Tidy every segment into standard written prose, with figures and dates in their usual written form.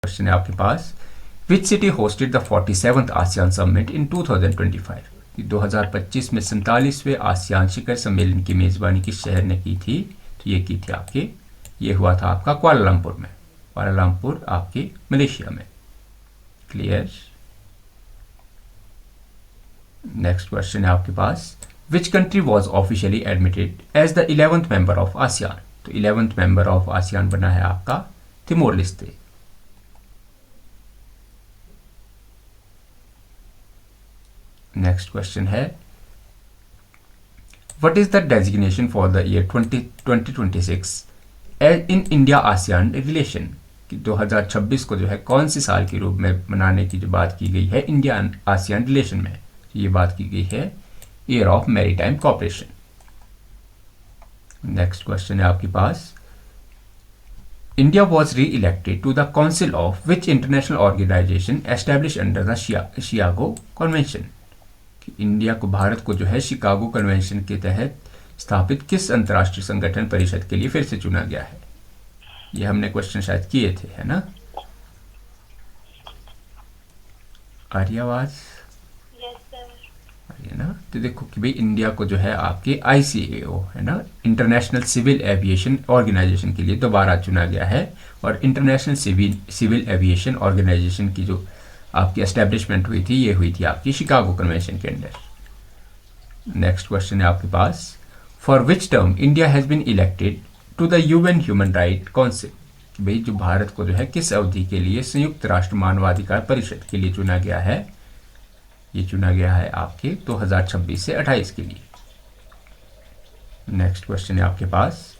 Question है आपके पास, which city hosted the 47th ASEAN summit in 2025? 2025 में 47वें आसियान शिखर सम्मेलन की मेजबानी किस शहर ने की थी? तो ये की थी आपके, ये हुआ था आपका कुआलालंपुर में, कुआलालंपुर आपके मलेशिया में। क्लियर। नेक्स्ट क्वेश्चन है आपके पास, which country was officially admitted as the 11th member of ASEAN? तो 11th मेंबर ऑफ आसियान बना है आपका तिमोर लेस्ते। नेक्स्ट क्वेश्चन है, what is the designation for the year 2026 in India ASEAN relation? कि 2026 को जो है कौन सी साल के रूप में मनाने की जो बात की गई है इंडिया आसियान रिलेशन में? ये बात की गई है year of maritime cooperation. Next question है आपके पास, इंडिया वॉज री elected to the council of which international organisation establish under the Chicago convention? India को, भारत को जो है शिकागो कन्वेंशन के तहत स्थापित किस अंतर्राष्ट्रीय संगठन परिषद के लिए फिर से चुना गया है? ये हमने क्वेश्चन शायद किए थे, है ना? आ रही आवाज? है ना? तो देखो कि भाई इंडिया को जो है आपके ICAO, है ना, इंटरनेशनल सिविल एविएशन ऑर्गेनाइजेशन के लिए दोबारा चुना गया है, और इंटरनेशनल सिविल एविएशन ऑर्गेनाइजेशन की जो आपकी एस्टेब्लिशमेंट हुई थी, ये हुई थी आपकी शिकागो कन्वेंशन के अंडर। नेक्स्ट क्वेश्चन है आपके पास, for which term India has been elected to the UN human right council? भाई जो भारत को जो है किस अवधि के लिए संयुक्त राष्ट्र मानवाधिकार परिषद के लिए चुना गया है? ये चुना गया है आपके 2026 से 28 के लिए। नेक्स्ट क्वेश्चन है आपके पास,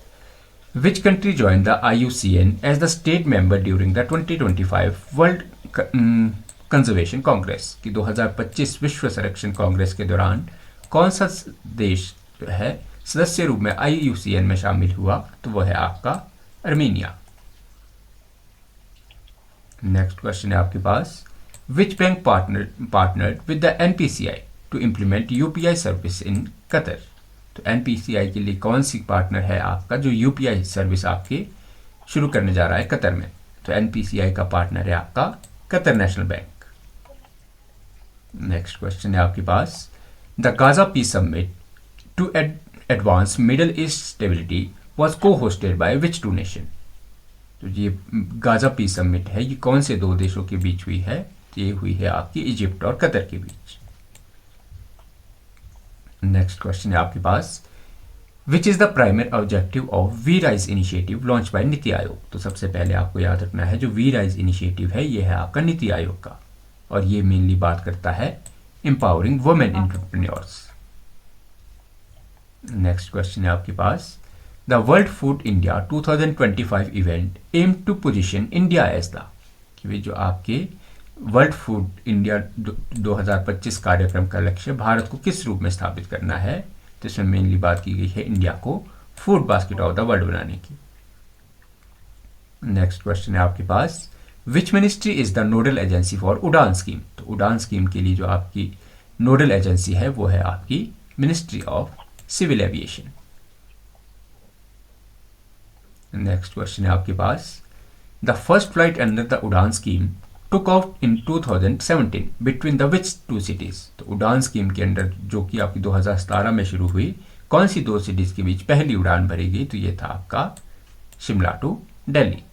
which country join the IUCN as the state member during the 2025 world conservation congress? कि 2025 विश्व संरक्षण कांग्रेस के दौरान कौन सा देश जो है सदस्य रूप में IUCN में शामिल हुआ? तो वो है आपका अर्मेनिया। नेक्स्ट क्वेश्चन है आपके पास, which bank partnered with the NPCI to implement UPI service in Qatar? तो NPCI के लिए कौन सी पार्टनर है आपका जो UPI सर्विस आपके शुरू करने जा रहा है कतर में? तो NPCI का पार्टनर है आपका Qatar national bank. Next question है आपके पास, the Gaza peace summit to advance middle east stability was co-hosted by which two nation? तो ये गाजा पीस समिट है, ये कौन से दो देशों के बीच हुई है? ये हुई है आपकी इजिप्ट और कतर के बीच। नेक्स्ट क्वेश्चन है आपके पास, which is the primary objective of we rise initiative launch by NITI Aayog? तो सबसे पहले आपको याद रखना है जो वी राइज इनिशिएटिव है ये है आपका नीति आयोग का, और ये मेनली बात करता है empowering women entrepreneurs. Next question है आपके पास, the world food India 2025 event aim to position India as the? कि जो आपके वर्ल्ड फूड इंडिया 2025 कार्यक्रम का लक्ष्य भारत को किस रूप में स्थापित करना है? तो इसमें मेनली बात की गई है इंडिया को food basket of the world बनाने की। नेक्स्ट क्वेश्चन है आपके पास, which ministry is the nodal agency for UDAN scheme? तो उड़ान स्कीम के लिए जो आपकी नोडल एजेंसी है वो है आपकी ministry of civil aviation. Next question है आपके पास, the first flight under the उड़ान scheme took off in 2017 between the which two cities? तो उड़ान स्कीम के अंडर जो कि आपकी 2017 में शुरू हुई, कौन सी दो सिटीज के बीच पहली उड़ान भरी गई? तो ये था आपका Shimla to Delhi.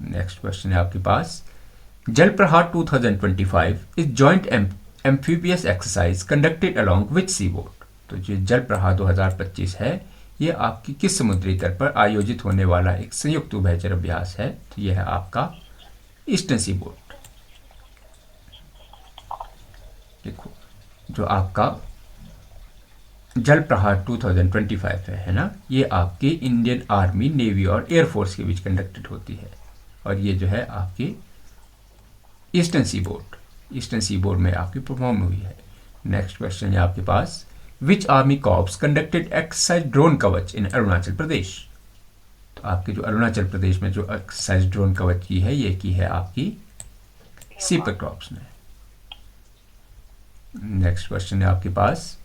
Next question है आपके पास, Jal Prahar 2025 is joint amphibious exercise conducted along which seaboard? तो जो जल प्रहार 2025 है ये आपकी किस समुद्री तट पर आयोजित होने वाला एक संयुक्त उभयचर अभ्यास है? तो यह है आपका ईस्टर्न सी बोर्ड। देखो जो आपका जल प्रहार 2025 है ना, ये आपके इंडियन आर्मी, नेवी और एयरफोर्स के बीच कंडक्टेड होती है, और ये जो है आपके ईस्टर्न सी बोर्ड में आपकी परफॉर्म हुई है। नेक्स्ट क्वेश्चन है आपके पास, which army corps conducted exercise drone Kavach इन अरुणाचल प्रदेश? तो आपके जो अरुणाचल प्रदेश में जो एक्सरसाइज ड्रोन कवच की है ये की है आपकी सीपर कॉर्प्स ने। नेक्स्ट क्वेश्चन है आपके पास,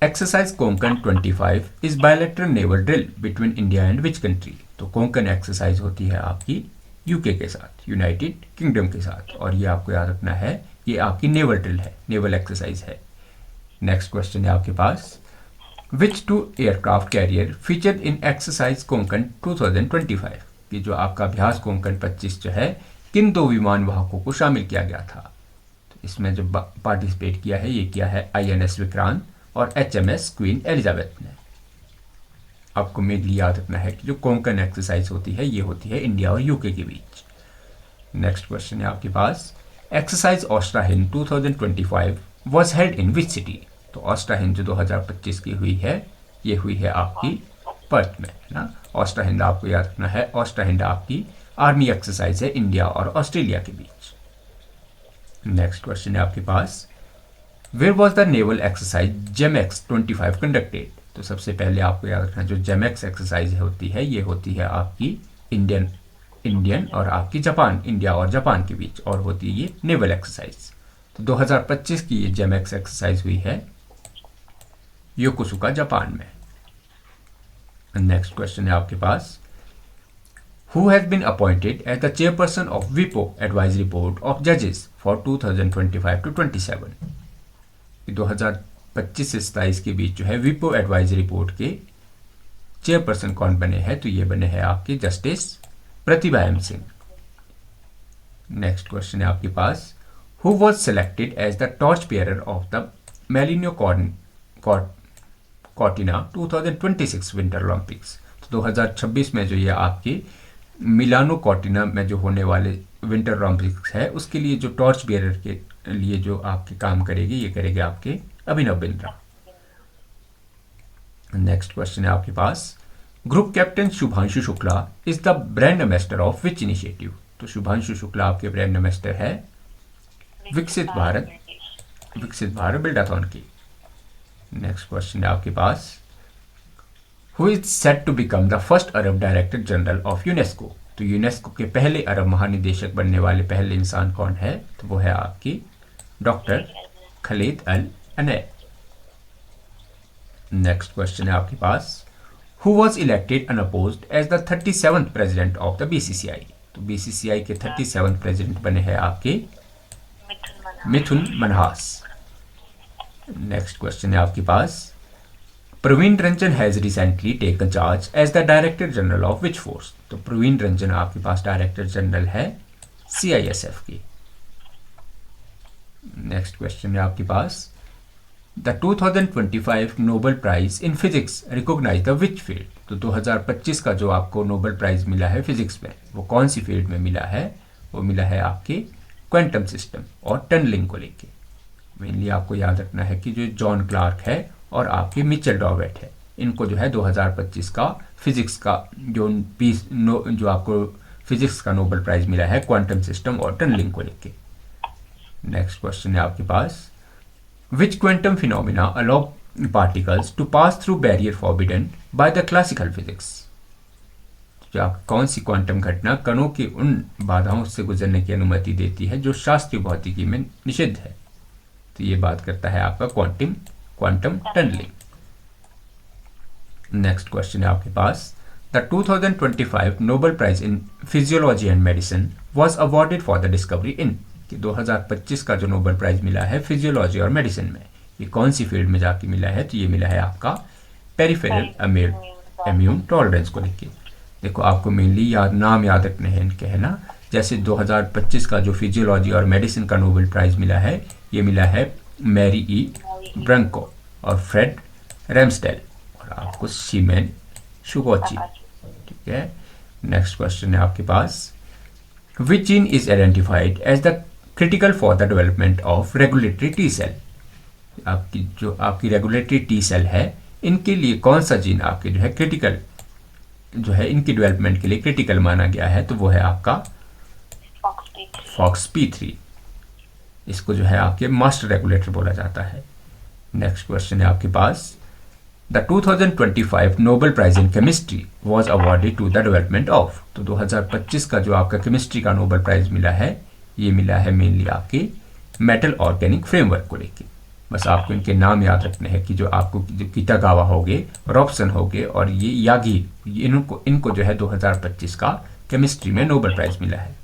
exercise Konkan 25 is bilateral naval drill between India and which country? तो कोंकण एक्सरसाइज होती है आपकी यूके के साथ, यूनाइटेड किंगडम के साथ। और ये आपको याद रखना है, ये आपकी नेवल ड्रिल है, नेवल एक्सरसाइज है। नेक्स्ट क्वेश्चन है आपके पास, which two aircraft carrier featured in exercise Konkan 2025, कि जो आपका अभ्यास कोंकण 25 जो है, किन दो विमान वाहकों को शामिल किया गया था। तो इसमें जो पार्टिसिपेट किया है, ये किया है INS विक्रांत और HMS क्वीन एलिजाबेथ ने। आपको मेनली याद रखना है कि जो कोंकण एक्सरसाइज होती है, ये होती है इंडिया और यूके के बीच। नेक्स्ट क्वेश्चन है आपके पास, exercise AustraHind 2025 was held in which city. तो ऑस्ट्राहिंद जो 2025 की हुई है, ये हुई है आपकी पर्थ में, है ना। ऑस्ट्राहिंद आपको याद रखना है, ऑस्ट्राहिंद आपकी आर्मी एक्सरसाइज है इंडिया और ऑस्ट्रेलिया के बीच। नेक्स्ट क्वेश्चन है आपके पास, where was the naval exercise JIMEX 25 conducted. तो सबसे पहले आपको याद रखना, जो जेमेक्स एक्सरसाइज होती है, ये होती है आपकी इंडियन और आपकी जापान, इंडिया और जापान के बीच, और होती है ये नेवल एक्सरसाइज। तो 2025 की ये जेमेक्स एक्सरसाइज हुई है योकोसुका, जापान में। नेक्स्ट क्वेश्चन है आपके पास, who has been appointed as the chairperson of विपो advisory board of जजेस फॉर 2025 to 27। 2025 से 27 के बीच जो है विपो एडवाइजरी बोर्ड के चेयरपर्सन कौन बने हैं, तो ये बने हैं आपके justice Pratibha M Singh. Next question है आपके पास, who was selected as the torch bearer of the Milano Cortina 2026 winter Olympics. तो 2026 में जो ये आपकी मिलानो कॉर्टिना में जो होने वाले विंटर ओलंपिक्स है, उसके लिए जो टॉर्च बेयरर के लिए जो आपके काम करेगी, ये करेंगे आपके अभिनव बिंद्रा। नेक्स्ट क्वेश्चन है आपके पास, group captain Shubhanshu Shukla is the brand ambassador of which initiative. तो शुभांशु शुक्ला आपके ब्रांड एम्बेसडर है विकसित भारत बिल्डाथॉन की। नेक्स्ट क्वेश्चन है आपके पास, who is set to become the first Arab director general of UNESCO. तो यूनेस्को के पहले अरब महानिदेशक बनने वाले पहले इंसान कौन है, तो वो है आपकी doctor Khalid Al Enany. Next question है आपके पास, who was elected unopposed as the 37th president of the BCCI। तो BCCI के 37th प्रेसिडेंट बने हैं आपके मिथुन मनहास। नेक्स्ट क्वेश्चन है आपके पास, Praveen Ranjan has recently taken charge as the director general of which force. तो प्रवीण रंजन आपके पास डायरेक्टर जनरल है CISF की। नेक्स्ट क्वेश्चन है आपके पास, the 2025 Nobel prize in physics recognise the which field. तो 2025 का जो आपको नोबेल प्राइज मिला है फिजिक्स में, वो कौन सी फील्ड में मिला है, वो मिला है आपके क्वांटम सिस्टम और टनलिंग को लेके। मेनली आपको याद रखना है कि जो जॉन क्लार्क है और आपके मिचेल डॉवेट है, इनको जो है 2025 का फिजिक्स का जो आपको फिजिक्स का नोबेल प्राइज मिला है क्वांटम सिस्टम और टनलिंग को लेके। नेक्स्ट क्वेश्चन है आपके पास, which quantum phenomena allow particles to pass through barrier forbidden by the classical physics. जो आप कौन सी क्वांटम घटना कणों की उन बाधाओं से गुजरने की अनुमति देती है जो शास्त्रीय भौतिकी में निषिद्ध है। तो ये बात करता है आपका क्वांटम टनलिंग। नेक्स्ट क्वेश्चन है आपके पास, the 2025 Nobel prize in physiology and medicine was awarded for the discovery in. कि 2025 का जो नोबेल प्राइज मिला है फिजियोलॉजी और मेडिसिन में, ये कौन सी फील्ड में जाके मिला है, तो ये मिला है आपका पेरिफेरल इम्यून टॉलरेंस को लेके। देखो आपको मेनली नाम याद रखने हैं इनके, है ना। जैसे 2025 का जो फिजियोलॉजी और मेडिसिन का नोबेल प्राइज मिला है, ये मिला है मैरी ई ब्रंको और फ्रेड रेम्सडेल और आपको सीमेन शुगोची। ठीक है। नेक्स्ट क्वेश्चन है आपके पास, which gene is identified as the critical for the development of regulatory T cell. आपकी रेगुलेटरी टी सेल है, इनके लिए कौन सा जीन आपके जो है क्रिटिकल, जो है इनकी डेवलपमेंट के लिए क्रिटिकल माना गया है, तो वो है आपका FOXP3। इसको जो है आपके मास्टर रेगुलेटर बोला जाता है। नेक्स्ट क्वेश्चन है आपके पास, the 2025 Nobel prize in chemistry was awarded to the development of. तो 2025 का जो आपका केमिस्ट्री का नोबेल प्राइज मिला है, ये मिला है मेनली आपके मेटल ऑर्गेनिक फ्रेमवर्क को लेके। बस आपको इनके नाम याद रखने हैं कि जो आपको जो कितागावा होगे, रॉबसन होगे और ये यागी, इनको जो है 2025 का केमिस्ट्री में नोबेल प्राइज मिला है।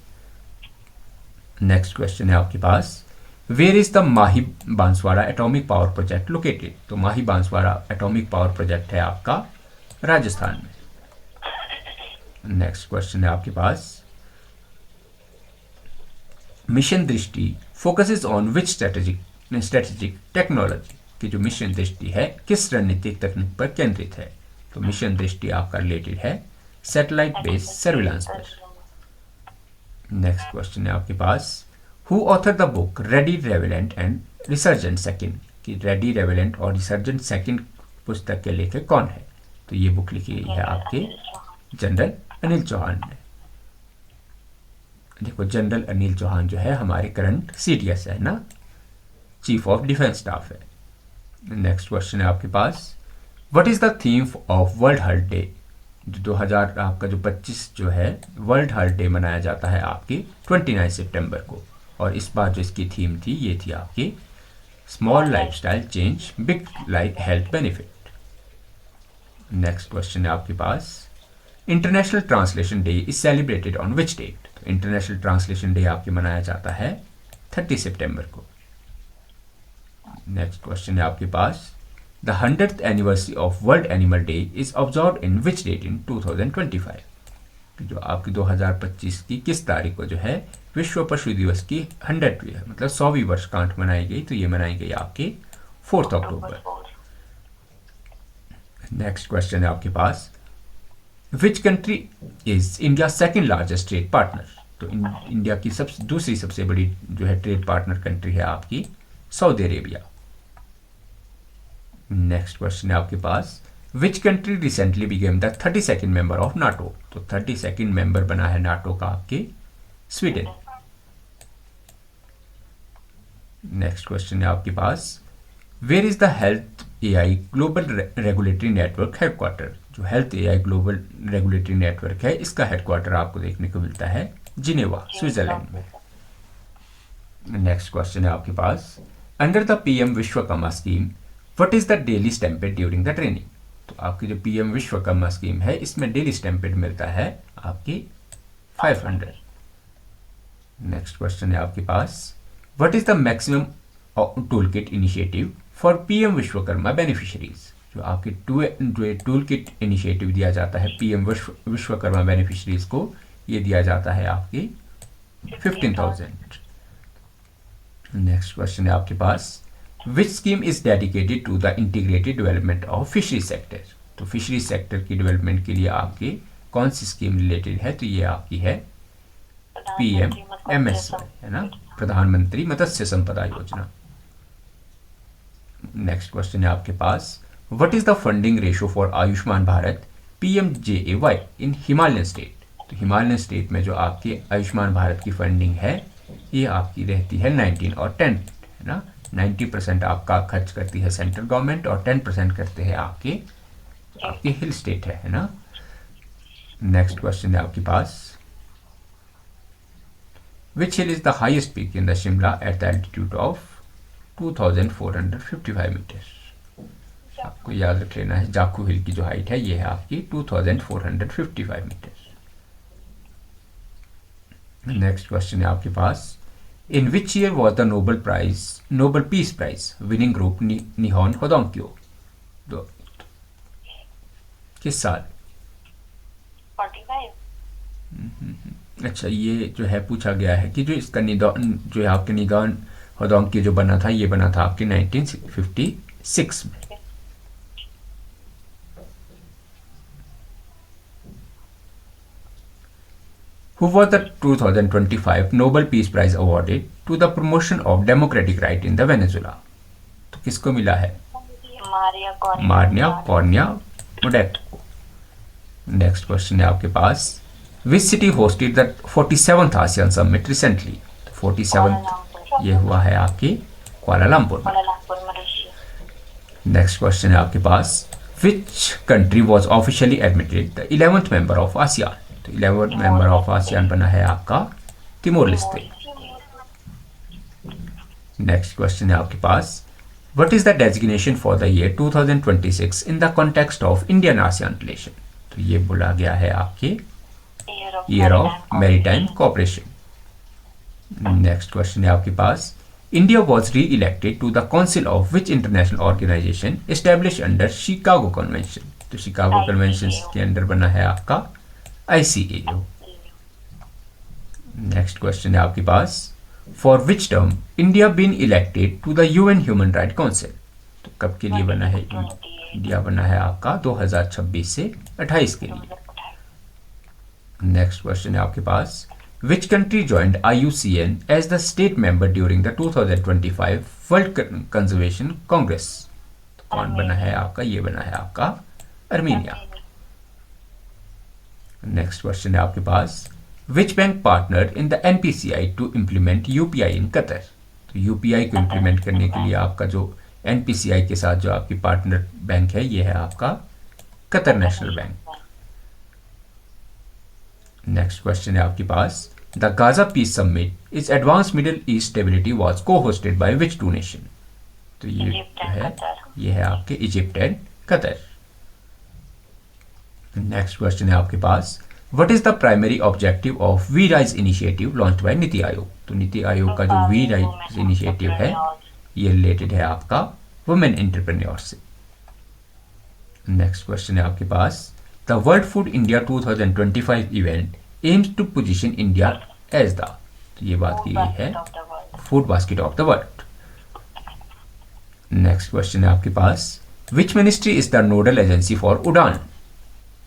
नेक्स्ट क्वेश्चन है आपके पास, where is the Mahi Banswara atomic power project located? तो Mahi Banswara atomic power project है आपका राजस्थान में। नेक्स्ट क्वेश्चन है आपके पास, mission Drishti focuses on which strategic technology? कि जो मिशन दृष्टि है किस रणनीतिक तकनीक पर केंद्रित है? तो मिशन दृष्टि आपका रिलेटेड है सैटेलाइट बेस्ड सर्विलांस पर। नेक्स्ट क्वेश्चन है आपके पास, who author the book ready relevant and resurgent second? कि रेडी रेवेलेंट और रिसर्जेंट सेकंड पुस्तक के लेखक कौन है? तो ये बुक लिखी गई है आपके जनरल अनिल चौहान ने। देखो जनरल अनिल चौहान जो है हमारे करंट सीडीएस है ना, चीफ ऑफ डिफेंस स्टाफ है। नेक्स्ट क्वेश्चन है आपके पास, what is the theme of world heart day? जो 2000 आपका जो 25 जो है वर्ल्ड हार्ट डे मनाया जाता है आपकी 29 सितंबर को, और इस बार जो इसकी थीम थी ये थी आपकी small lifestyle change big life health benefit. Next question है आपके पास, international translation day is celebrated on which date? तो इंटरनेशनल ट्रांसलेशन डे आपके मनाया जाता है 30 सितंबर को। नेक्स्ट क्वेश्चन है आपके पास, the 100th anniversary of world animal day is observed in which date in 2025? जो आपकी 2025 की किस तारीख को जो है विश्व पशु दिवस की 100वीं मतलब 100वीं वर्षगांठ मनाई गई? तो ये मनाई गई आपके 4 अक्टूबर। नेक्स्ट क्वेश्चन है आपके पास, which country is India second largest trade partner? तो इंडिया की दूसरी सबसे बड़ी जो है ट्रेड पार्टनर कंट्री है आपकी सऊदी अरेबिया। नेक्स्ट क्वेश्चन है आपके पास, which country recently became the 32nd member of NATO? तो 32nd मेंबर बना है नाटो का आपके स्वीडन। नेक्स्ट क्वेश्चन है आपके पास, where is the health AI global regulatory network headquarter? जो health AI global regulatory network है इसका हेडक्वार्टर आपको देखने को मिलता है जिनेवा स्विट्जरलैंड में। नेक्स्ट क्वेश्चन है आपके पास, under the PM Vishwakarma scheme what is the daily stipend during the training? तो आपकी जो पीएम विश्वकर्मा स्कीम है इसमें डेली स्टैम्पेड मिलता है आपकी 500। नेक्स्ट क्वेश्चन है आपके पास, what is the maximum tool kit initiative for PM Vishwakarma beneficiaries? जो आपके टूल किट इनिशिएटिव दिया जाता है पीएम विश्वकर्मा बेनिफिशरीज को, ये दिया जाता है आपकी 15,000। नेक्स्ट क्वेश्चन है आपके पास, which scheme is dedicated to the integrated development of fishery sector? तो फिशरी सेक्टर की डेवलपमेंट के लिए आपकी कौन सी स्कीम रिलेटेड है? तो ये आपकी है PMMSY है ना, प्रधानमंत्री मत्स्य संपदा योजना। नेक्स्ट क्वेश्चन है आपके पास, what is the funding ratio for Ayushman Bharat PMJAY in Himalayan state? तो हिमालयन स्टेट में जो आपकी आयुष्मान भारत की फंडिंग है ये आपकी रहती है 19 और 10 है ना। 90% आपका खर्च करती है सेंट्रल गवर्नमेंट और 10% करते हैं आपके हिल स्टेट है ना। नेक्स्ट क्वेश्चन है आपके पास, which hill is the highest peak in the Shimla at the altitude of 2455 metre? आपको याद रख लेना है जाखू हिल की जो हाइट है ये है आपकी 2455 मीटर। नेक्स्ट क्वेश्चन है आपके पास, in which year was the Nobel peace prize winning group Nihon Hidankyo? तो किस साल? 45। अच्छा, ये जो है पूछा गया है कि जो इसका निदान जो है आपके निदान होदोंक्यो जो बना था ये बना था आपके 1956 में। Who was the 2025 Nobel Peace Prize awarded to the promotion of democratic right in the Venezuela? तो किसको मिला है? Maria Corina Machado. Next question है आपके पास, which city hosted the 47th ASEAN summit recently? 47th ये हुआ है आपकी कुआलालंपुर में। नेक्स्ट क्वेश्चन है आपके पास, which country was officially admitted the 11th member of ASEAN? तो 11th मेंबर ऑफ आसियान बना है आपका तिमोर लेस्ते। नेक्स्ट क्वेश्चन है आपके पास, what is the designation for the year 2026 in the context of Indian ASEAN relation? तो ये बोला गया है आपके year of maritime cooperation. Next question है आपके पास, इंडिया वॉज री elected to the council of which international organisation establish under Chicago convention. तो शिकागो कन्वेंशन के अंडर बना है आपका ICAO। नेक्स्ट क्वेश्चन है आपके पास, for which term India been elected to the UN human right council. तो कब के लिए बना है इंडिया? बना है आपका 2026 से 28 के लिए। नेक्स्ट क्वेश्चन है आपके पास, which country joined IUCN as the state member during the 2025 world conservation congress. तो कौन बना है आपका? ये बना है आपका अर्मीनिया। नेक्स्ट क्वेश्चन है आपके पास, which bank partner in the NPCI to implement UPI in Qatar. तो UPI को इम्प्लीमेंट करने के लिए आपका जो NPCI के साथ जो आपकी पार्टनर बैंक है ये है आपका Qatar national bank. Next question है आपके पास, the Gaza peace summit is advance Middle East stability was co-hosted by which two nation. तो ये जो है ये है आपके Egypt and Qatar. Next question है आपके पास, what is the primary objective of we rise initiative launched by NITI Aayog. तो नीति आयोग का जो वी राइज इनिशिएटिव है ये रिलेटेड है आपका वुमेन एंटरप्रेन्योर से। नेक्स्ट क्वेश्चन है आपके पास, the world food India 2025 event aims to position India as the. तो ये बात की गई है food basket of the world. Next question है आपके पास, which ministry is the nodal agency for UDAN.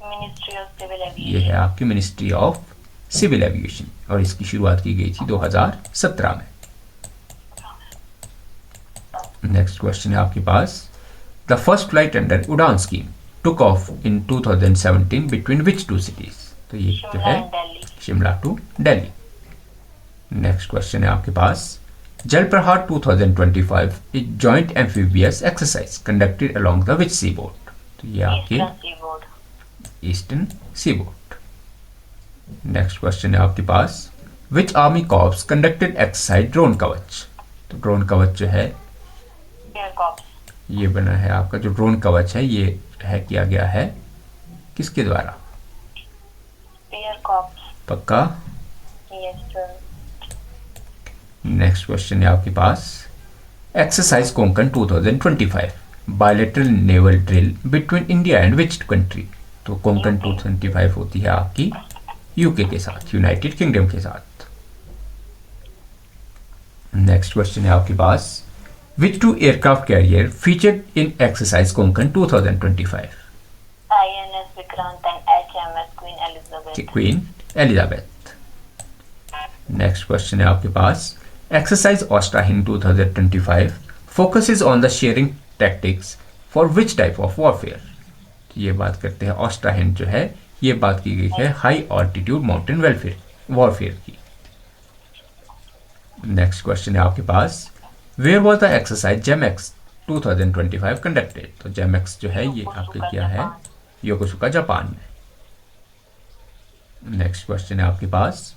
Ministry of civil aviation. ये है आपकी मिनिस्ट्री ऑफ सिविल एविएशन और इसकी शुरुआत की गई थी 2017 में। नेक्स्ट क्वेश्चन है आपके पास, the first flight under UDAN scheme took off in 2017 between which two cities. तो ये जो है Shimla to Delhi. Next question है आपके पास, Jal Prahar 2025 is joint amphibious exercise conducted along the which seaboard. तो ये आपके eastern seaboard. Next question है आपके पास, which army corps conducted exercise drone Kavach. तो ड्रोन कवच जो है ये बना है आपका जो ड्रोन कवच है ये है किया गया है किसके द्वारा? पक्का? नेक्स्ट क्वेश्चन है आपके पास, exercise Konkan 2025 bilateral naval drill between India and which country. तो कोंकण 2025 होती है आपकी यूके के साथ, यूनाइटेड किंगडम के साथ। नेक्स्ट क्वेश्चन है आपके पास, which two aircraft carrier featured in exercise Konkan 2025? INS Vikrant and HMS Queen Elizabeth. Queen Elizabeth. Next question है आपके पास, exercise Ostrahin 2025 focuses on the sharing tactics for which type of warfare? ये बात करते हैं Ostrahin जो है ये बात की गई है high altitude mountain warfare की। नेक्स्ट क्वेश्चन है आपके पास, where was the exercise JIMEX 2025 conducted. तो जेमेक्स जो है ये आपके क्या है योकोसुका जापान में। नेक्स्ट क्वेश्चन है आपके पास,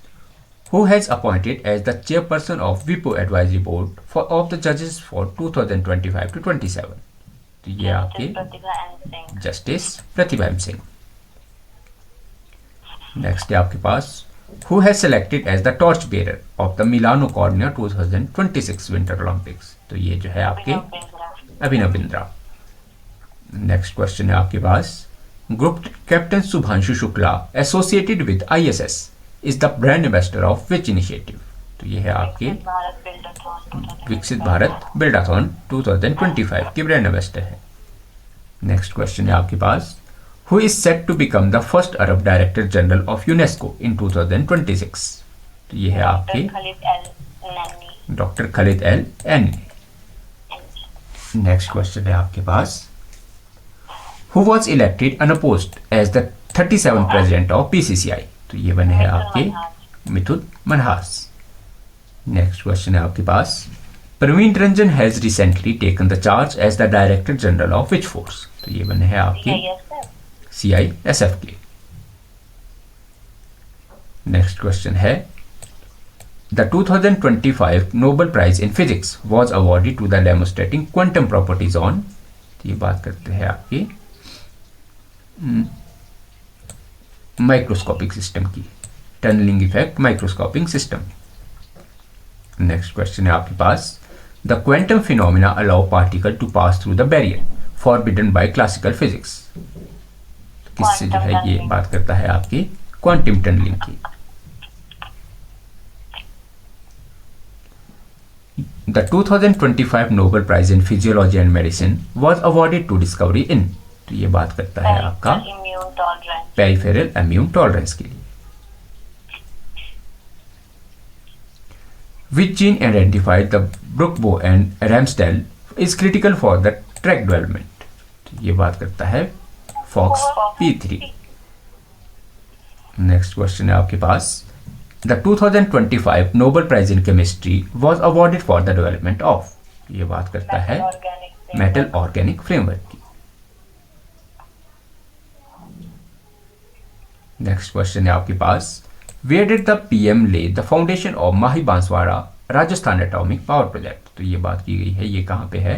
who has appointed as the chairperson of विपो advisory board for of the जजेस फॉर 2025 to 27। तो ये आपके justice Pratibha M Singh. Next है आपके पास, who has selected as the torch bearer of the Milano Cortina 2026 Winter Olympics। तो ये जो है आपके अभिनव बिंद्रा। नेक्स्ट क्वेश्चन है आपके पास, group captain Shubhanshu Shukla associated with ISS is the brand ambassador of which initiative. तो ये है आपके विकसित भारत बिल्डाथॉन 2025 के ब्रांड एम्बेसडर है। नेक्स्ट क्वेश्चन है आपके पास, who is set to become the first Arab Director General of UNESCO in 2026। तो ये है आपके doctor Khalid L any. Next question है आपके पास, who was elected unopposed as the 37th president of PCCI। तो ये बने हैं आपके मिथुन मनहास। नेक्स्ट क्वेश्चन है आपके पास, Praveen Ranjan has recently taken the charge as the director general of which force. तो ये बने हैं आपके CISF के। नेक्स्ट क्वेश्चन है, the 2025 Nobel prize in physics was awarded to the demonstrating quantum properties on. ये बात करते हैं आपके माइक्रोस्कोपिक सिस्टम की। Tunnelling effect, microscopic system. Next question है आपके पास, the quantum phenomena allow particle to pass through the barrier forbidden bye classical physics. किससे जो है ये बात करता है आपकी क्वांटम टनलिंग की। The 2025 Nobel Prize in Physiology and Medicine was awarded to discovery in, तो ये बात करता है आपका immune tolerance. Peripheral immune tolerance के लिए। Which gene identified the Bruchbo and Ramsdell is critical for the track development, तो ये बात करता है FOXP3। नेक्स्ट क्वेश्चन है आपके पास, The 2025 Nobel Prize in Chemistry was awarded for the development of, ये बात करता है मेटल ऑर्गेनिक फ्रेमवर्क की। नेक्स्ट क्वेश्चन है आपके पास, Where did the PM lay the foundation of Mahi Banswara Rajasthan atomic power project, तो ये बात की गई है, ये कहाँ पे है,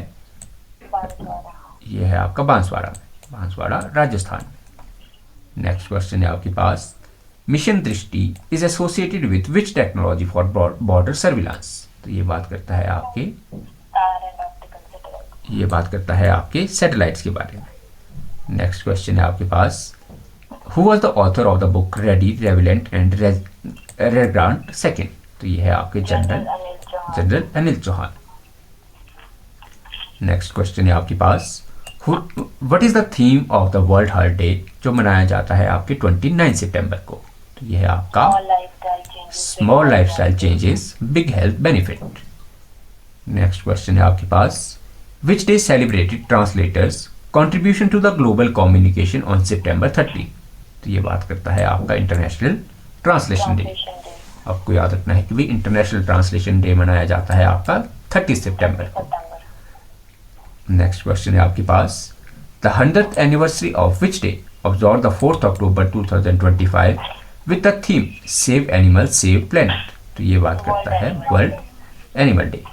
ये है आपका बांसवाड़ा में, बांसवाड़ा राजस्थान में। नेक्स्ट क्वेश्चन है आपके पास, मिशन दृष्टि is associated with which technology for border surveillance, तो ये बात करता है आपके ये बात करता है आपके सैटेलाइट्स के बारे में। नेक्स्ट क्वेश्चन है आपके पास, who was the author of the book ready relevant and resurgent second, तो ये है आपके general Anil Chauhan. Next question है आपके पास, what is the theme of the world heart day जो मनाया जाता है आपके 29 सितंबर को, तो ये है आपका small lifestyle changes big health benefit. Next question है आपके पास, which day celebrated translators contribution to the global communication on September 30, तो ये बात करता है आपका इंटरनेशनल ट्रांसलेशन डे। आपको याद रखना है कि भी इंटरनेशनल ट्रांसलेशन डे मनाया जाता है आपका 30 सितंबर को। नेक्स्ट क्वेश्चन है आपके पास, the 100th anniversary of which day observe the 4th October 2025 with the theme save animal save planet, तो ये बात करता है world animal day.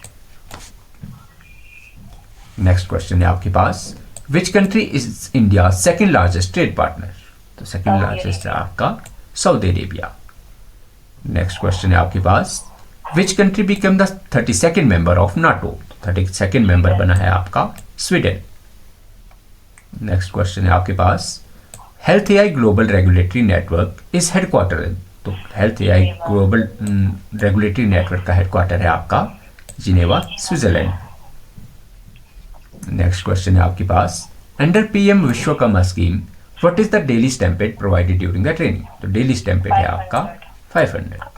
Next question है आपके पास, which country is India second largest trade partner, तो सेकेंड लार्जेस्ट है आपका सऊदी अरेबिया। नेक्स्ट क्वेश्चन है आपके पास, which country become the 32nd member of NATO, 32nd member बना है आपका स्वीडन। नेक्स्ट क्वेश्चन है आपके पास, health AI global regulatory network is headquarter, तो health AI global regulatory network का हेडक्वार्टर है आपका जिनेवा स्विट्जरलैंड। नेक्स्ट क्वेश्चन है आपके पास, under PM Vishwakarma scheme what is the daily stipend provided during the training, तो डेली स्टैम्पेड है आपका 500।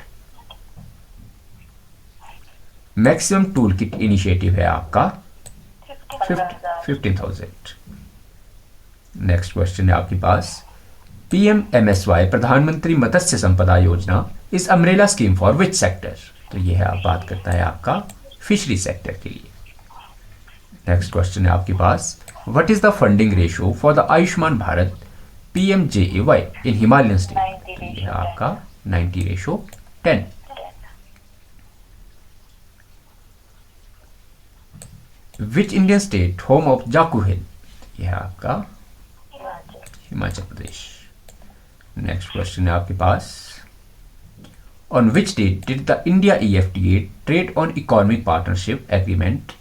मैक्सिमम टूल किट इनिशिएटिव है आपका 15,000। नेक्स्ट क्वेश्चन है आपके पास, PMMSY प्रधानमंत्री मत्स्य संपदा योजना is umbrella scheme for which sector, तो ये है आप बात करता है आपका फिशरी सेक्टर के लिए। नेक्स्ट क्वेश्चन है आपके पास, what is the funding ratio for the Ayushman Bharat PMJAY in Himalayan state, तो ये है आपका 90:10। Which Indian state home of Jakhoo hill, यह है आपका हिमाचल प्रदेश। नेक्स्ट क्वेश्चन है आपके पास, on which date did the India EFTA trade on economic partnership agreement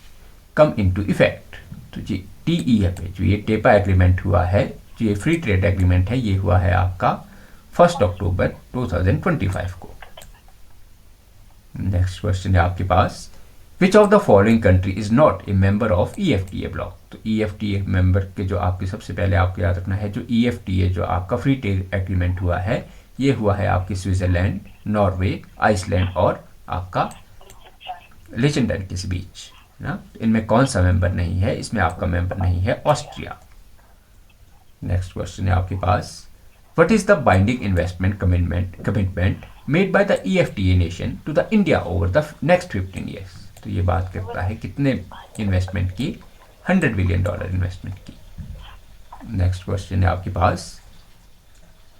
come into effect, तो जी TEFA जो ये टेपा एग्रीमेंट हुआ है, जो ये फ्री ट्रेड एग्रीमेंट है, ये हुआ है आपका 1 अक्टूबर 2025 को। नेक्स्ट क्वेश्चन है आपके पास, which of the following country is not a member of EFTA bloc, तो EFTA मेंबर के जो आपके सबसे पहले आपको याद रखना है, जो EFTA जो आपका फ्री ट्रेड एग्रीमेंट हुआ है, ये हुआ है आपके स्विट्जरलैंड, नॉर्वे, आइसलैंड और आपका लिechtenstein के बीच ना। इनमें कौन सा मेंबर नहीं है, इसमें आपका मेंबर नहीं है ऑस्ट्रिया। नेक्स्ट क्वेश्चन है आपके पास, what is the binding investment commitment made by the EFTA nation to the India over the next 15 years, तो ये बात करता है कितने इन्वेस्टमेंट की, $100 बिलियन इन्वेस्टमेंट की। नेक्स्ट क्वेश्चन है आपके पास,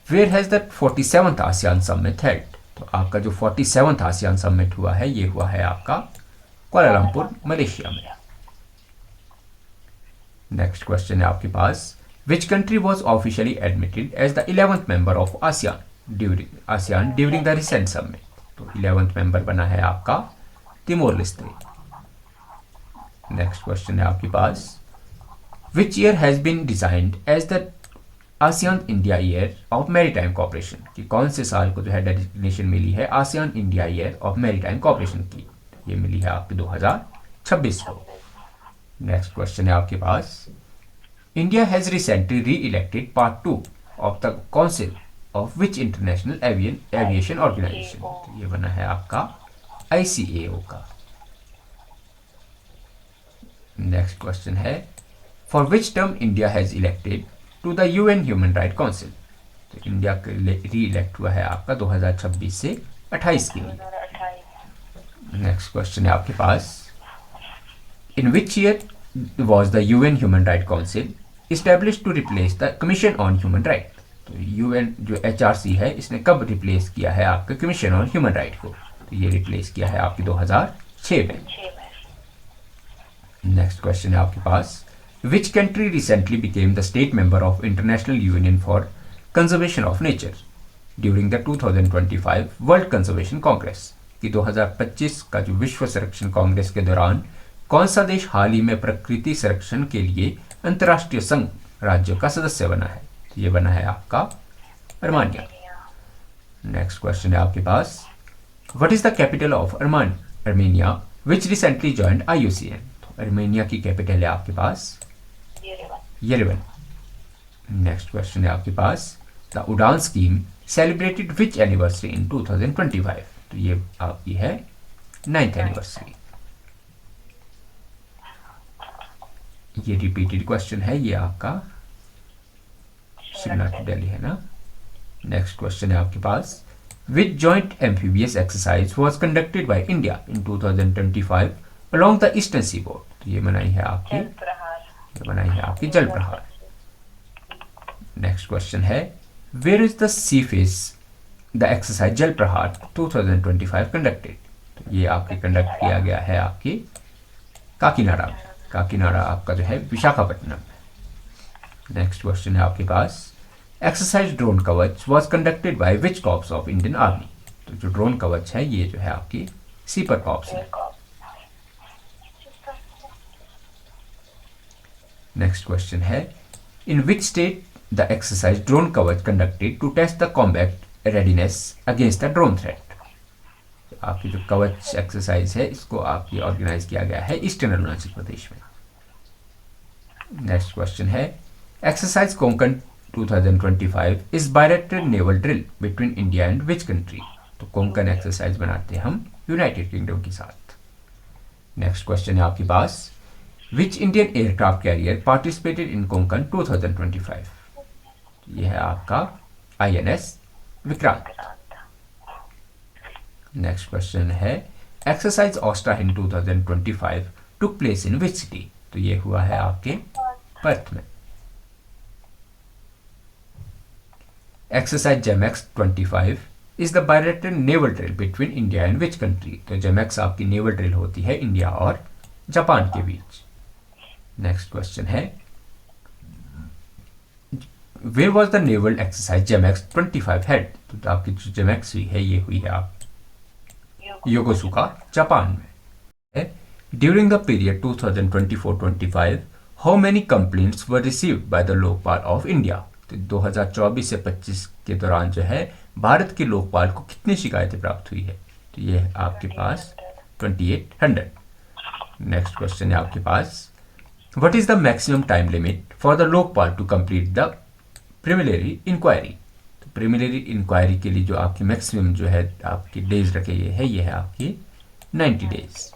where has the 47th ASEAN summit held, तो आपका जो 47th आसियान समिट हुआ है, ये हुआ है आपका कुआलालंपुर मलेशिया में। नेक्स्ट क्वेश्चन है आपके पास, which country was officially admitted as the 11th member of ASEAN during ASEAN during the recent summit. तो 11th मेंबर बना है आपका तिमोर लेस्ते। नेक्स्ट क्वेश्चन है आपके पास, which year has been designed as the ASEAN India year of maritime cooperation, कि कौन से साल को जो है डेजिग्नेशन मिली है ASEAN India year of maritime cooperation की? ये मिली है आपके 2026 को। नेक्स्ट क्वेश्चन है आपके पास, India has recently reelected part 2 of the council of which international aviation organization? तो ये बना है आपका ICAO का। नेक्स्ट क्वेश्चन है, for which term India has elected to the UN human right council? तो इंडिया के री इलेक्ट हुआ है आपका 2026 से 28 के लिए। 2028 नेक्स्ट क्वेश्चन है आपके पास, in which year was the UN human right council establish to replace the commission on human right? तो UN जो HRC है इसने कब रिप्लेस किया है आपका कमीशन ऑन ह्यूमन राइट को? तो ये रिप्लेस किया है आपकी 2006 में। 6 में। नेक्स्ट क्वेश्चन है आपके पास, which country recently became the state member of international union for conservation of nature during the 2025 world conservation congress? कि 2025 का जो विश्व संरक्षण कांग्रेस के दौरान कौन सा देश हाल ही में प्रकृति संरक्षण के लिए अंतर्राष्ट्रीय संघ राज्यों का सदस्य बना है? तो ये बना है आपका अर्मानिया। नेक्स्ट क्वेश्चन है आपके पास, what is the capital of Armenia which recently joined IUCN? तो अर्मेनिया की कैपिटल है आपके पास येरेवन। नेक्स्ट क्वेश्चन है आपके पास, द उड़ान scheme celebrated which anniversary in 2025? तो ये आपकी है 9th एनिवर्सरी। ये रिपीटेड क्वेश्चन है, ये आपका शिमला टू दिल्ली है ना। नेक्स्ट क्वेश्चन है आपके पास, which joint amphibious exercise was conducted by India in 2025 along the eastern seaboard? तो ये बनाई है आपकी जल प्रहार। नेक्स्ट क्वेश्चन है, where is the sea face the exercise Jal Prahar 2025 conducted? तो ये आपके कंडक्ट किया गया है आपकी काकीनाडा में। काकीनाडा आपका जो है विशाखापट्टनम में। नेक्स्ट क्वेश्चन है आपके पास, exercise drone Kavach was conducted by which corps of Indian army? तो जो ड्रोन कवच है ये जो है आपकी सीपर कॉर्प्स में। नेक्स्ट क्वेश्चन है, in which state the exercise drone Kavach conducted to test the combat readiness against the drone threat? आपकी जो कवच एक्सरसाइज है इसको आपकी ऑर्गेनाइज किया गया है ईस्टर्न अरुणाचल प्रदेश में। नेक्स्ट क्वेश्चन है, exercise Konkan 2025 is bilateral naval drill between India and which country? तो कोंकण एक्सरसाइज बनाते हैं हम यूनाइटेड किंगडम के साथ। नेक्स्ट क्वेश्चन है आपके पास, which Indian aircraft carrier participated in Konkan 2025? ये है आपका INS विक्रांत। नेक्स्ट क्वेश्चन है, exercise Austra in 2025 took place in which city? तो ये हुआ है आपके पर्थ में। Exercise JIMEX 25 is the bilateral naval drill between India and which country? तो जेमैक्स आपकी नेवल ड्रिल होती है इंडिया और जापान के बीच। नेक्स्ट क्वेश्चन है, where was the naval exercise JIMEX 25 held? तो आपकी जो जेमैक्स हुई है ये हुई है आप योकोसुका जापान में। During the period 2024-25 how many complaints were received by the Lokpal of India? तो 2024 से 25 के दौरान जो है भारत के लोकपाल को कितनी शिकायतें प्राप्त हुई है? तो ये है आपके पास 2800। नेक्स्ट क्वेश्चन है आपके पास, what is the maximum time limit for the Lokpal to complete the preliminary inquiry? तो प्रिलिमिनरी इंक्वायरी के लिए जो आपकी मैक्सिमम जो है आपकी डेज रखे गए हैं ये है आपकी 90 डेज।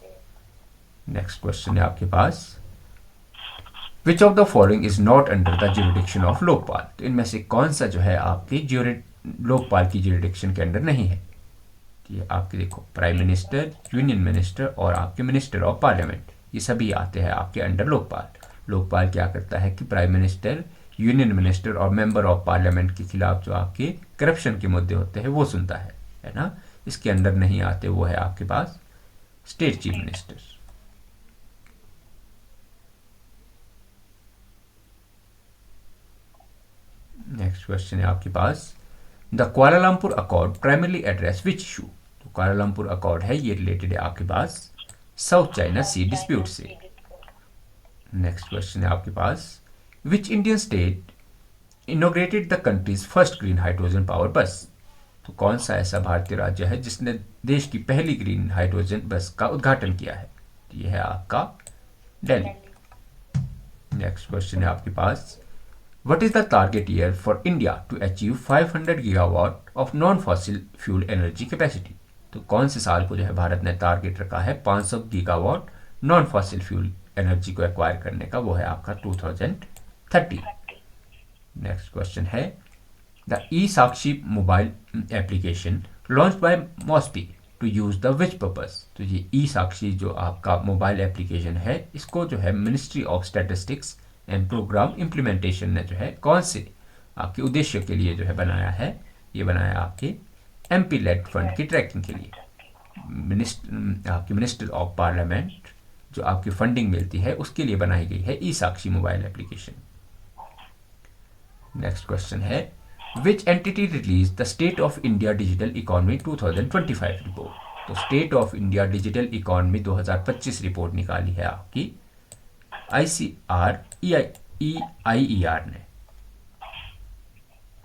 नेक्स्ट क्वेश्चन है आपके पास, which of the following is not under the jurisdiction of Lokpal? तो इनमें से कौन सा जो है आपकी लोकपाल की ज्यूरिडिक्शन के अंडर नहीं है? ये आपके देखो प्राइम मिनिस्टर, यूनियन मिनिस्टर और आपके मिनिस्टर ऑफ पार्लियामेंट, ये सभी आते हैं आपके अंडर लोकपाल। लोकपाल क्या करता है कि प्राइम मिनिस्टर, यूनियन मिनिस्टर और मेंबर ऑफ पार्लियामेंट के खिलाफ जो आपके करप्शन के मुद्दे होते हैं वो सुनता है ना। इसके अंदर नहीं आते, वो है आपके पास state chief minister. Next question है आपके पास, the Kuala Lumpur accord primarily address which issue? तो कुआलालंपुर अकॉर्ड है ये रिलेटेड है आपके पास साउथ चाइना सी डिस्प्यूट से। नेक्स्ट क्वेश्चन है आपके पास, which Indian state inaugurated the country's first green hydrogen power bus? तो कौन सा ऐसा भारतीय राज्य है जिसने देश की पहली ग्रीन हाइड्रोजन बस का उद्घाटन किया है? ये है आपका दिल्ली। नेक्स्ट क्वेश्चन है आपके पास, what is the target year for India to achieve 500 gigawatt of non fossil fuel energy capacity? तो कौन से साल को जो है भारत ने टारगेट रखा है 500 gigawatt non fossil fuel energy को एक्वायर करने का? वो है आपका 2030। नेक्स्ट क्वेश्चन है, the e Sakshi mobile application launch by MoSPI to use the which purpose? तो ये ई साक्षी जो आपका मोबाइल एप्लीकेशन है इसको जो है ministry of statistics and programme implementation ने जो है कौन से आपके उद्देश्य के लिए जो है बनाया है? ये बनाया आपके एमपी लेड फंड की ट्रैकिंग के लिए। आपके मिनिस्टर ऑफ पार्लियामेंट जो आपकी फंडिंग मिलती है उसके लिए बनाई गई है e Sakshi mobile application. Next question है, which entity release the state of India digital economy 2025 report? तो state of India digital economy 2025 report निकाली है आपकी ICR EIER ने।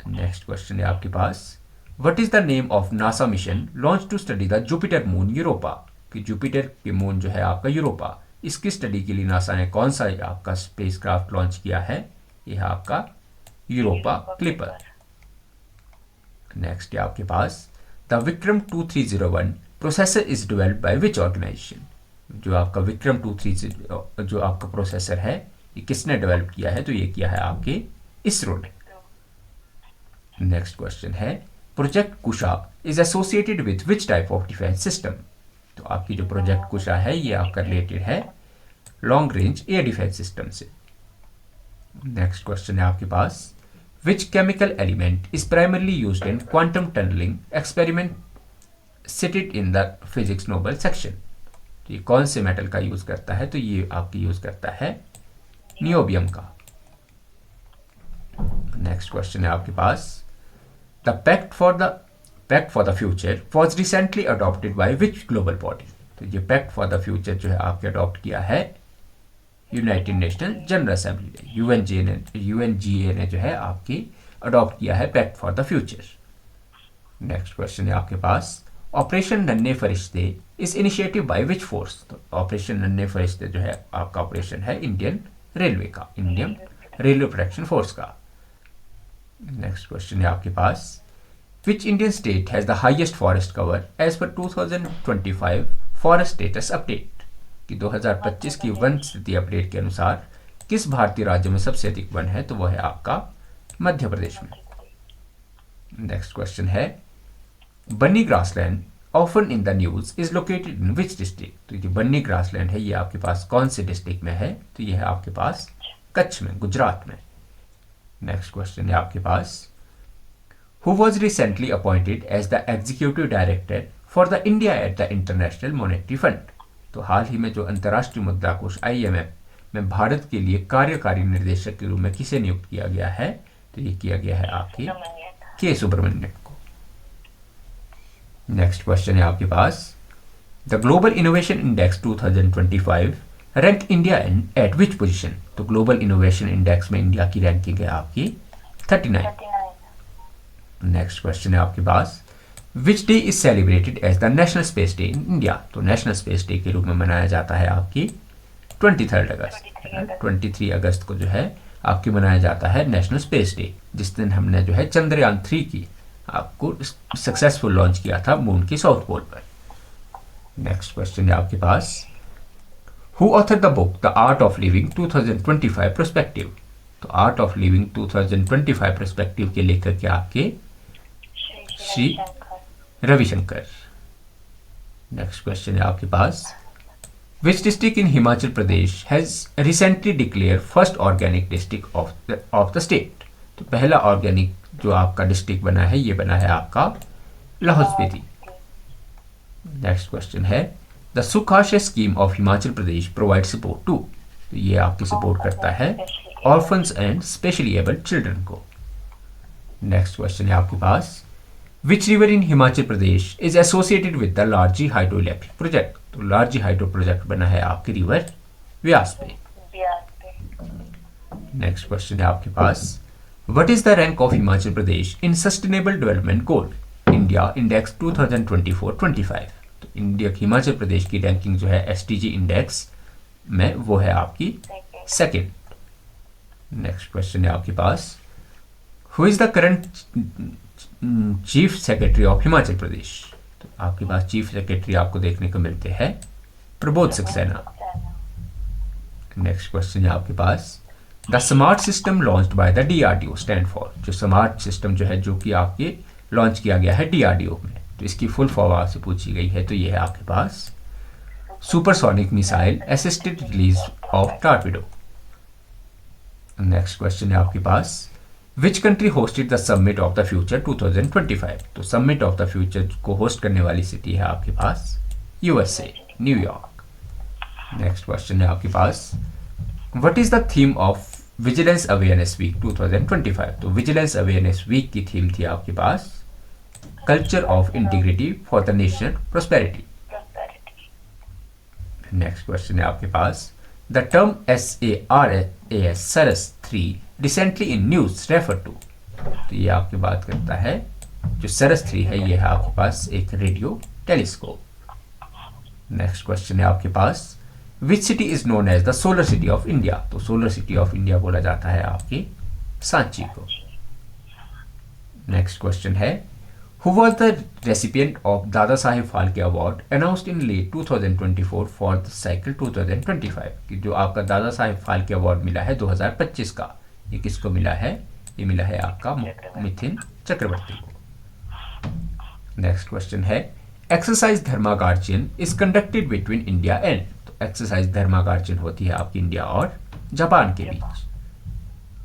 नेक्स्ट क्वेश्चन है आपके पास, what is the name of NASA mission launch to study the Jupiter moon Europa? कि Jupiter के मून जो है आपका यूरोपा, इसकी स्टडी के लिए नासा ने कौन सा आपका स्पेसक्राफ्ट लॉन्च किया है? यह है आपका यूरोपा क्लिपर। नेक्स्ट है आपके पास, the Vikram 2301 processor is developed by which organization? जो आपका विक्रम 230 जो आपका प्रोसेसर है ये किसने डेवलप किया है? तो ये किया है आपके इसरो ने। नेक्स्ट क्वेश्चन है, project Kusha is associated with which type of defence system? तो आपकी जो प्रोजेक्ट कुशा है ये आपका रिलेटेड है long range air defence system से। नेक्स्ट क्वेश्चन है आपके पास, which chemical element is primarily used in quantum tunneling experiment cited in the physics Nobel section? तो ये कौन से मेटल का यूज करता है? तो ये आपकी यूज करता है नियोबियम का। नेक्स्ट क्वेश्चन है आपके पास, the pact for the future was recently adopted by which global body? तो ये पैक्ट फॉर द फ्यूचर जो है आपके अडॉप्ट किया है यूनाइटेड नेशनल जनरल असेंबली ने, UNGA ने जो है आपकी अडॉप्ट किया है pact for the future. Next question है आपके पास, operation Nanhe Farishte is initiative by which force? तो ऑपरेशन नन्हे फरिश्ते जो है आपका ऑपरेशन है इंडियन रेलवे का, इंडियन रेलवे प्रोटेक्शन फोर्स का। नेक्स्ट क्वेश्चन है आपके पास, which Indian state has the highest forest cover as per 2025 forest status update? कि 2025 की वन स्थिति अपडेट के अनुसार किस भारतीय राज्य में सबसे अधिक वन है? तो वह है आपका मध्य प्रदेश में। नेक्स्ट क्वेश्चन है, Banni grassland often in the news is located in which district? तो ये बन्नी ग्रासलैंड है ये आपके पास कौन से डिस्ट्रिक्ट में है? तो ये है आपके पास कच्छ में, गुजरात में। नेक्स्ट क्वेश्चन है आपके पास, who was recently appointed as the executive director for the India at the international monetary fund? तो हाल ही में जो अंतर्राष्ट्रीय मुद्रा कोष IMF में भारत के लिए कार्यकारी निर्देशक के रूप में किसे नियुक्त किया गया है? तो ये किया गया है आपके के सुब्रमण्यम को। नेक्स्ट क्वेश्चन है आपके पास, the global innovation index 2025 rank India at which position? तो ग्लोबल इनोवेशन इंडेक्स में इंडिया की रैंकिंग है आपकी 39। नेक्स्ट क्वेश्चन है आपके पास, which day is celebrated as the national space day in India? तो नेशनल स्पेस डे के रूप में मनाया जाता है आपकी 23 अगस्त। 23 अगस्त को जो है आपकी मनाया जाता है नेशनल स्पेस डे, जिस दिन हमने जो है चंद्रयान 3 की आपको सक्सेसफुल लॉन्च किया था मून के साउथ पोल पर। नेक्स्ट क्वेश्चन है आपके पास, who author the book the art of living 2025 perspective? तो आर्ट ऑफ लिविंग 2025 पर्सपेक्टिव के लेखक क्या आपके श्री रविशंकर। नेक्स्ट क्वेश्चन है आपके पास, which district in Himachal Pradesh has recently declare first organic district of the state? तो पहला ऑर्गेनिक जो आपका डिस्ट्रिक्ट बना है ये बना है आपका लाहौल स्पीति। नेक्स्ट क्वेश्चन है, the Sukhashray scheme of Himachal Pradesh provide support to? तो ये आपकी सपोर्ट करता है orphans and specially abled children को। नेक्स्ट क्वेश्चन है आपके पास, which river in Himachal Pradesh is associated with the Larji hydro electric project? तो लार्जी हाइड्रो प्रोजेक्ट बना है आपकी रिवर व्यास पे। ब्यास पे। नेक्स्ट क्वेश्चन है आपके पास, what is the rank of Himachal Pradesh in sustainable development goal India index 2024-25? तो इंडिया हिमाचल प्रदेश की रैंकिंग जो है एसटीजी इंडेक्स में वो है आपकी सेकंड। नेक्स्ट क्वेश्चन है आपके पास, who is the current chief secretary of Himachal Pradesh? तो आपके पास चीफ सेक्रेटरी आपको देखने को मिलते हैं प्रबोध सक्सेना। नेक्स्ट क्वेश्चन है आपके पास, the smart system launched by the DRDO stand for? जो स्मार्ट सिस्टम जो है जो कि आपके लॉन्च किया गया है डीआरडीओ में, तो इसकी फुल फॉर्म आपसे पूछी गई है, तो ये है आपके पास supersonic missile assisted release of torpedo. Next question है आपके पास, which country hosted the summit of the future 2025? तो समिट ऑफ द फ्यूचर को होस्ट करने वाली सिटी है आपके पास यूएसए, न्यूयॉर्क। नेक्स्ट क्वेश्चन है आपके पास, what is the theme of vigilance awareness week 2025? तो विजिलेंस अवेयरनेस वीक की थीम थी आपके पास culture of integrity for the national prosperity. Next question है आपके पास, the term SARAS Saras 3 recently in news refer to? तो ये आपकी बात करता है जो सरस 3 है, ये है आपके पास एक रेडियो टेलीस्कोप। नेक्स्ट क्वेश्चन है आपके पास, which city is known as the solar city of India? तो सोलर सिटी ऑफ इंडिया बोला जाता है आपकी सांची को। नेक्स्ट क्वेश्चन है, who was the recipient of Dada Saheb Phalke award announced in late 2024 for the cycle 2025? कि जो आपका दादा साहेब फाल्के अवार्ड मिला है 2025 का, ये किसको मिला है? ये मिला है आपका मिथिन चक्रवर्ती को। नेक्स्ट क्वेश्चन है, exercise Dharma guardian is conducted between India and? तो एक्सरसाइज धर्मागार्जियन होती है आपकी इंडिया और जापान के बीच।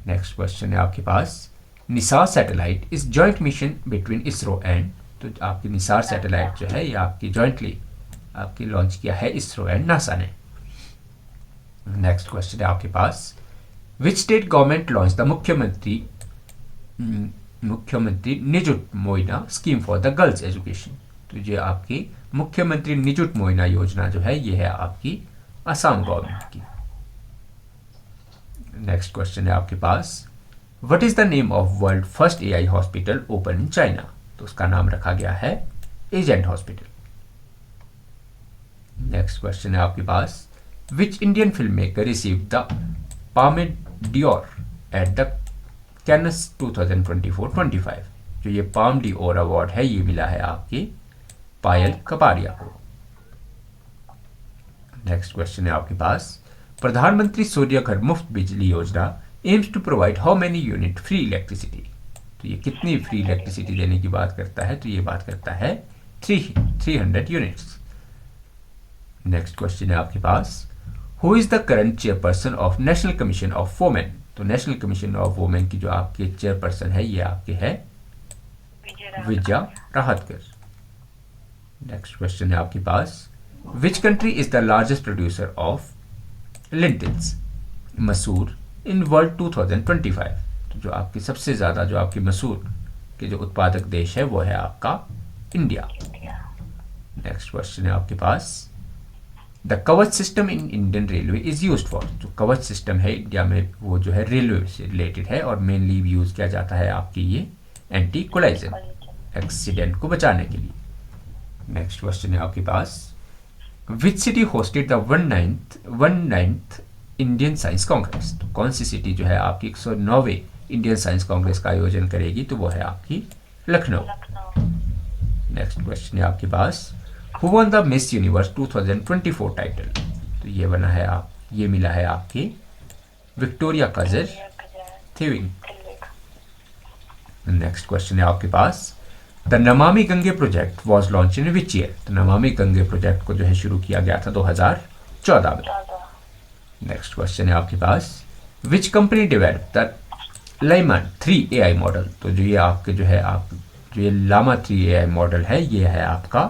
नेक्स्ट क्वेश्चन है आपके पास, NISAR satellite is joint mission between ISRO and? तो आपकी निसार सैटेलाइट जो है ये आपकी जॉइंटली आपकी लॉन्च किया है इसरो एंड नासा ने। नेक्स्ट क्वेश्चन है आपके पास, which state government launch the Mukhyamantri Nijut Moina scheme for the girls education? तो ये आपकी मुख्यमंत्री निजुत मोइना योजना जो है ये है आपकी असम गवर्नमेंट की। नेक्स्ट क्वेश्चन है आपके पास, what is the name of world first AI hospital open in China? तो उसका नाम रखा गया है एजेंट हॉस्पिटल। नेक्स्ट क्वेश्चन है आपके पास, which Indian film maker receive the Palme d'Or at the Cannes 2024-25? जो ये पाम डियोर अवार्ड है ये मिला है आपकी पायल कपाड़िया को। नेक्स्ट क्वेश्चन है आपके पास, प्रधानमंत्री सूर्य घर Muft Bijli Yojana aims to provide how many unit free electricity? तो ये कितनी फ्री इलेक्ट्रिसिटी देने की बात करता है? तो ये बात करता है 300 यूनिट्स। नेक्स्ट क्वेश्चन है आपके पास, who is the current chairperson of national commission of women? तो नेशनल कमीशन ऑफ वुमेन की जो आपके चेयरपर्सन है ये आपके है विजया राहतकर। नेक्स्ट क्वेश्चन है आपके पास, which country is the largest producer of lentils masoor in world 2025? तो जो आपकी सबसे ज़्यादा जो आपकी मसूर के जो उत्पादक देश है वो है आपका इंडिया। नेक्स्ट क्वेश्चन है आपके पास, द कवच system in Indian railway is used for? जो कवच सिस्टम है इंडिया में वो जो है रेलवे से रिलेटेड है और मेनली यूज किया जाता है आपकी ये एंटी कोलाइजन एक्सीडेंट को बचाने के लिए। नेक्स्ट क्वेश्चन है आपके पास, which city hosted the 109th Indian science congress? तो कौन सी सिटी जो है आपकी 109वें इंडियन साइंस कांग्रेस का आयोजन करेगी? तो वो है आपकी लखनऊ। नेक्स्ट क्वेश्चन है आपके पास, who won the Miss Universe 2024 title? तो ये बना है ये मिला है आपकी Victoria Kjaer Theilvig. Next question है आपके पास, the Namami Gange project was launch in which year? तो नमामि गंगे प्रोजेक्ट को जो है शुरू किया गया था 2014 में। नेक्स्ट क्वेश्चन है आपके पास, which company develop the Llama 3 AI model? तो जो ये आपके जो है जो ये लामा 3 AI मॉडल है ये है आपका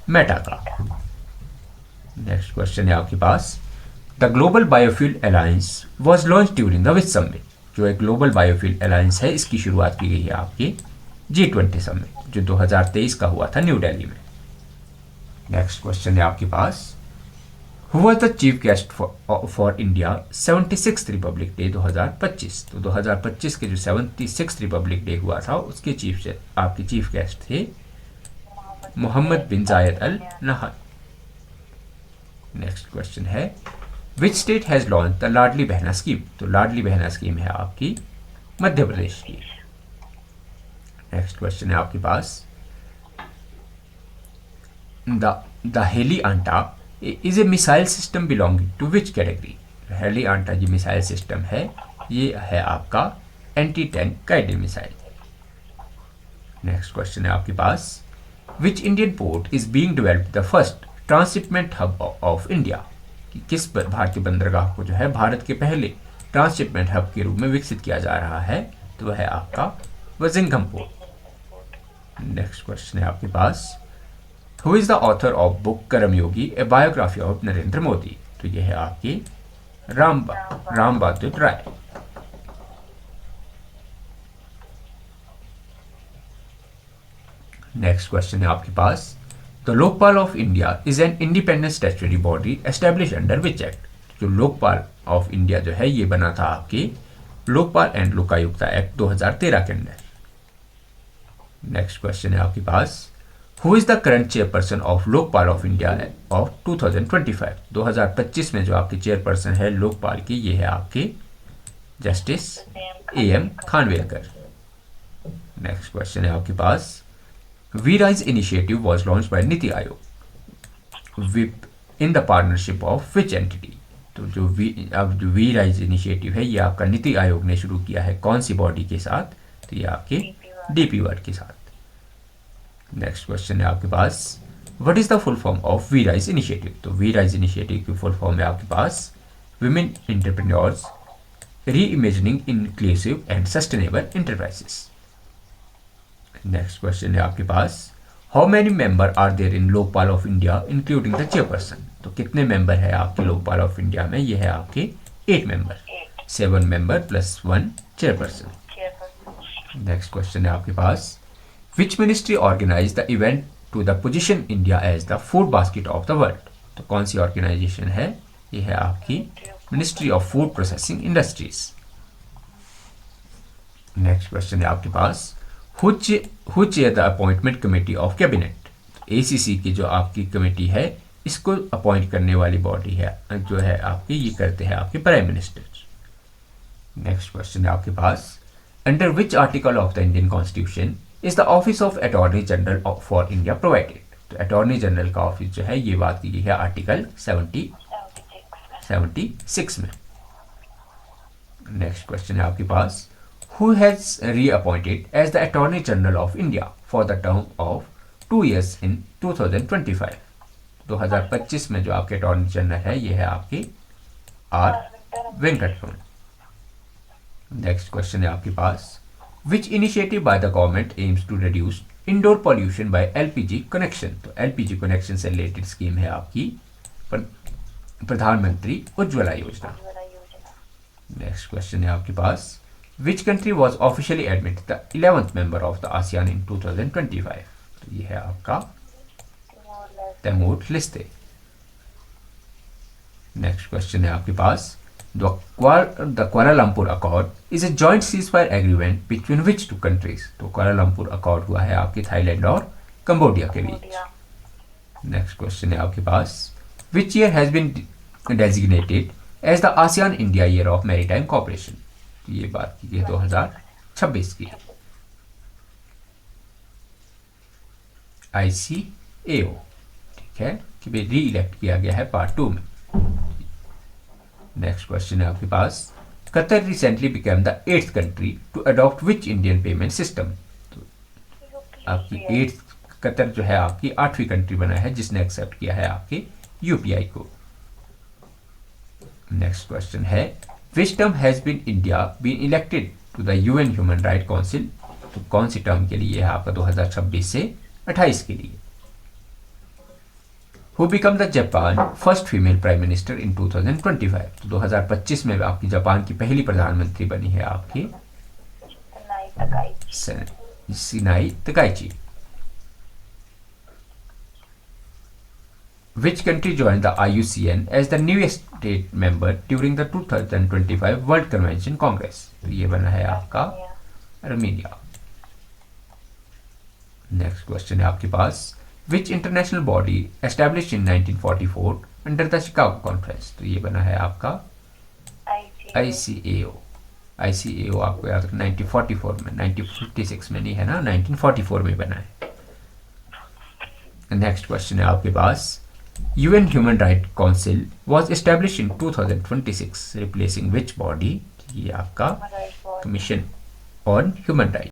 मेटा का। नेक्स्ट क्वेश्चन है आपके पास, the global biofuel alliance was launch during the which summit? जो एक ग्लोबल बायोफ्यूल अलायंस है इसकी शुरुआत की गई है आपकी G20 समिट। जो 2023 का हुआ था न्यू दिल्ली में। नेक्स्ट क्वेश्चन है आपके पास, who was the chief guest for India 76th republic day 2025। तो 2025 के जो 76th रिपब्लिक डे हुआ था उसके आपके चीफ गेस्ट थे मोहम्मद बिन जायद अल नहयान। नेक्स्ट क्वेश्चन है, which state has launch the Ladli Behna scheme. तो लाडली बहना स्कीम है आपकी मध्य प्रदेश की। नेक्स्ट क्वेश्चन है आपके पास, the Helina is a missile system belonging to which category. Helina जो मिसाइल सिस्टम है ये है आपका anti tank guided missile. Next question है आपके पास, which Indian port is being developed the first transshipment hub of India. किस भारतीय बंदरगाह को जो है भारत के पहले ट्रांसशिपमेंट हब के रूप में विकसित किया जा रहा है, तो वह है आपका वजिंघम पोर्ट। नेक्स्ट क्वेश्चन है आपके पास, who is the author of book Karmayogi a biography of Narendra Modi. तो यह है आपके राम बहादुर राय। नेक्स्ट क्वेश्चन है आपके पास, the Lokpal of India is an independent statutory body establish under which act. जो लोकपाल ऑफ इंडिया जो है ये बना था आपके लोकपाल एंड लोकायुक्ता एक्ट 2013 के अंदर। नेक्स्ट क्वेश्चन है आपके पास, who is the current chairperson of Lokpal of India of 2025। 2025 में जो आपके चेयरपर्सन है लोकपाल की ये है आपके justice AM Khanwilkar. Next question है आपके पास, we rise initiative was launch by NITI Aayog विप in the partnership of which entity. तो जो वी राइज इनिशिएटिव है ये आपका नीति आयोग ने शुरू किया है, कौन सी बॉडी के साथ, तो ये आपके DP वर्ल्ड के साथ। नेक्स्ट क्वेश्चन है आपके पास, what is the full form of we rise initiative. तो वी राइज इनिशिएटिव की फुल फॉर्म है आपके पास women entrepreneurs re imagining inclusive and sustainable enterprises. Next question है आपके पास, how many member are there in Lokpal of India including the chairperson. तो कितने मेंबर है आपके लोकपाल ऑफ इंडिया में, ये है आपके 8 member, 7 member plus 1 chairperson. Next question है आपके पास, which ministry organize the event to the position India as the food basket of the world. तो कौन सी ऑर्गेनाइजेशन है, ये है आपकी ministry of food processing industries. Next question है आपके पास, who chair the appointment committee of cabinet. ACC की जो आपकी कमेटी है इसको अपॉइंट करने वाली बॉडी है जो है आपकी, ये करते हैं आपके प्राइम मिनिस्टर। नेक्स्ट क्वेश्चन है आपके पास, under which article of the Indian constitution is the office of attorney general for India provided. तो अटॉर्नी जनरल का ऑफिस जो है ये बात की गई है आर्टिकल 76 में। नेक्स्ट क्वेश्चन है आपके पास, who has reappointed as the Attorney General of India for the term of 2 years in 2025। 2025 में जो आपके अटॉर्नी जनरल है ये है आपके R वेंकटरमन। नेक्स्ट क्वेश्चन है आपके पास, which initiative by the government aims to reduce indoor pollution by LPG connection। तो LPG connection से रिलेटेड स्कीम है आपकी प्रधानमंत्री उज्ज्वला योजना। नेक्स्ट क्वेश्चन है आपके पास, Which country was officially admitted the 11th member of the ASEAN in 2025। तो ये है आपका तैमूर लिस्ते। नेक्स्ट क्वेश्चन है आपके पास, the Kuala Lumpur accord is a joint ceasefire agreement between which 2 countries। तो क्वालालंपुर अकॉर्ड हुआ है आपके थाईलैंड और कंबोडिया के बीच। नेक्स्ट क्वेश्चन है आपके पास, which year has been designated as the ASEAN India year of maritime cooperation. ये बात की है 2026 की। ICAO, ठीक है, कि भाई री इलेक्ट किया गया है पार्ट 2 में। नेक्स्ट क्वेश्चन है आपके पास, Qatar recently became the 8th country to adopt which Indian payment system. तो आपकी 8th कतर जो है आपकी 8वीं कंट्री बना है जिसने एक्सेप्ट किया है आपके UPI को। नेक्स्ट क्वेश्चन है, which term has been India been elected to the UN human right council. तो कौन सी टर्म के लिए है आपका 2026 से 28 के लिए। Who become the Japan first female prime minister in 2025। तो 2025 में आपकी जापान की पहली प्रधानमंत्री बनी है आपकी Sinai Takaichi. Which country joined the IUCN as the newest state member during the 2025 World Convention Congress? तो ये बना है आपका आर्मेनिया। नेक्स्ट क्वेश्चन है आपके पास, which international body established in 1944 under the Chicago conference? तो ये बना है आपका ICAO। ICAO आपको याद रखना 1944 में, 1956 में नहीं है ना, 1944 में बना है। नेक्स्ट क्वेश्चन है आपके पास, UN Human Rights Council was established in 2026 replacing which body? ये आपका कमीशन ऑन ह्यूमन राइट।